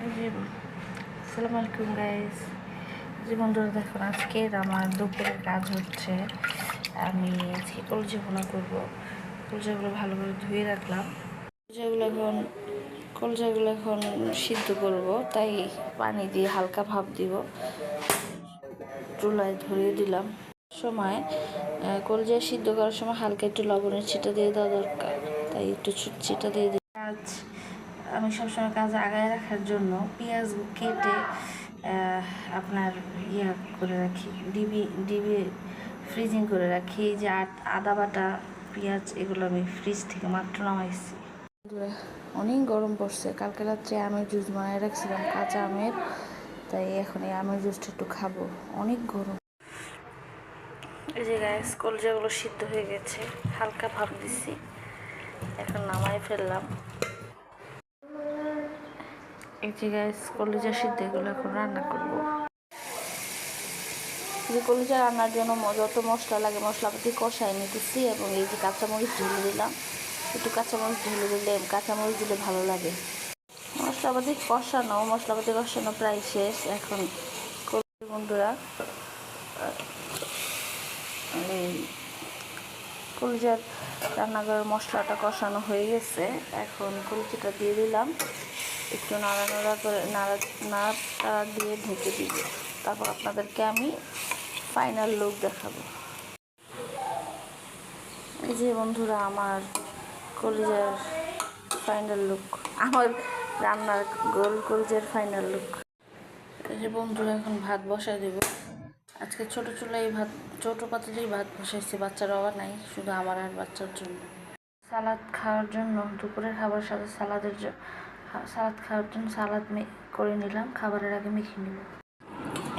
আসসালামু আলাইকুম গাইস। যে বন্ধুরা দেখুন, আজকের আমার দুপুরের কাজ হচ্ছে আমি আজকে কলজা ভুনা করবো। কলজাগুলো ভালো করে ধুয়ে রাখলাম। কলজাগুলো এখন সিদ্ধ করব, তাই পানি দিয়ে হালকা ভাপ দিব। চুলায় ধরিয়ে দিলাম। সময় কলজা সিদ্ধ করার সময় হালকা একটু লবণের ছিটা দিয়ে দেওয়া দরকার, তাই একটু ছিটা দিয়ে দিই। আমি সবসময় কাজ আগায় রাখার জন্য পেঁয়াজ কেটে আপনার করে রাখি, ডিবি ফ্রিজিং করে রাখি। এই যে আদা বাটা, পেঁয়াজ, এগুলো আমি ফ্রিজ থেকে মাত্র নামাইছি। অনেক গরম পড়ছে। কালকে রাত্রে আমের জুস বানিয়ে রাখছিলাম, কাঁচা আমের, তাই এখন এই আমের জুসটা একটু খাবো। অনেক গরম। এই যে গ্যাস কলজাগুলো সিদ্ধ হয়ে গেছে, হালকা ভাপ দিচ্ছি, এখন নামাই ফেললাম। এই যে গ্যাস কলিজা সিদ্ধ এগুলো এখন রান্না করবো। যে কলিজা রান্নার জন্য যত মশলা লাগে মশলাপাতি কষাই নিতেছি, এবং এই যে কাঁচামরিচ ঢেলে দিলাম। একটু কাঁচামরিচ ঢেলে দিলে, কাঁচামরিচ দিলে ভালো লাগে। মশলাপাতি কষানো প্রায় শেষ। এখন বন্ধুরা কলিজার রান্নাঘরের মশলাটা কষানো হয়ে গেছে। এখন কলিজাটা দিয়ে দিলাম, একটু নাড়া দিয়ে ঢেকে দিব। তারপর আপনাদেরকে আমি ফাইনাল লুক দেখাবো। এই যে বন্ধুরা আমার কলিজার ফাইনাল লুক, আমার রান্নার কলিজার ফাইনাল লুক। এই যে বন্ধুরা এখন ভাত বসাই দেব। আজকে ছোট পাত্রেই ভাত বসাইছি, বাচ্চার অভাব নাই, শুধু আমার আর বাচ্চার জন্য। সালাদ খাওয়ার জন্য দুপুরের খাবার সাথে সালাদ খাওয়ার জন্য সালাদ করে নিলাম, খাবারের আগে মেখে নিব।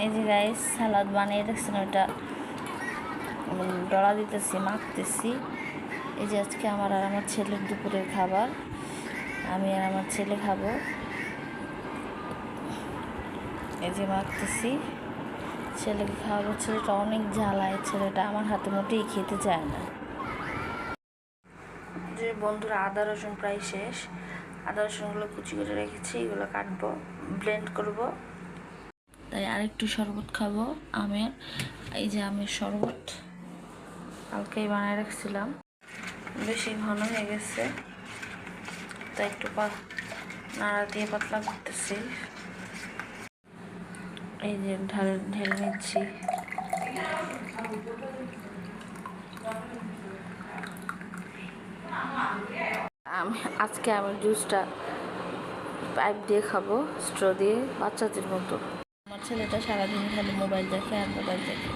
এই যে গাইস সালাদ বানিয়ে রাখছিলাম, ওটা ডলা দিতেছি, মাখতেছি। এই যে আজকে আমার আর আমার ছেলের দুপুরের খাবার, আমি আর আমার ছেলে খাবো। এই যে মাখতেছি, ছেলেকে খাওয়াবো। ছেলেটা অনেক জ্বালায়, ছেলেটা আমার হাতে মোটেই খেতে চায় না। যে বন্ধুরা আদা রসুন প্রায় শেষ, আদা রসুনগুলো কুচি করে রেখেছি, এগুলো কাটবো, ব্লেন্ড করব। তাই আরেকটু শরবত খাবো আমের। এই যে আমের শরবত কালকেই বানায় রাখছিলাম, বেশি ঘন হয়ে গেছে, তাই একটু নাড়া দিয়ে পাতলা করতেছি। এই যে ঢেলে নিচ্ছি। আজকে আমি জুসটা পাইপ দিয়ে খাবো, স্ট্র দিয়ে, বাচ্চাদের মতো। আমার ছেলেটা সারাদিন খালি মোবাইল দেখে আর মোবাইল দেখে।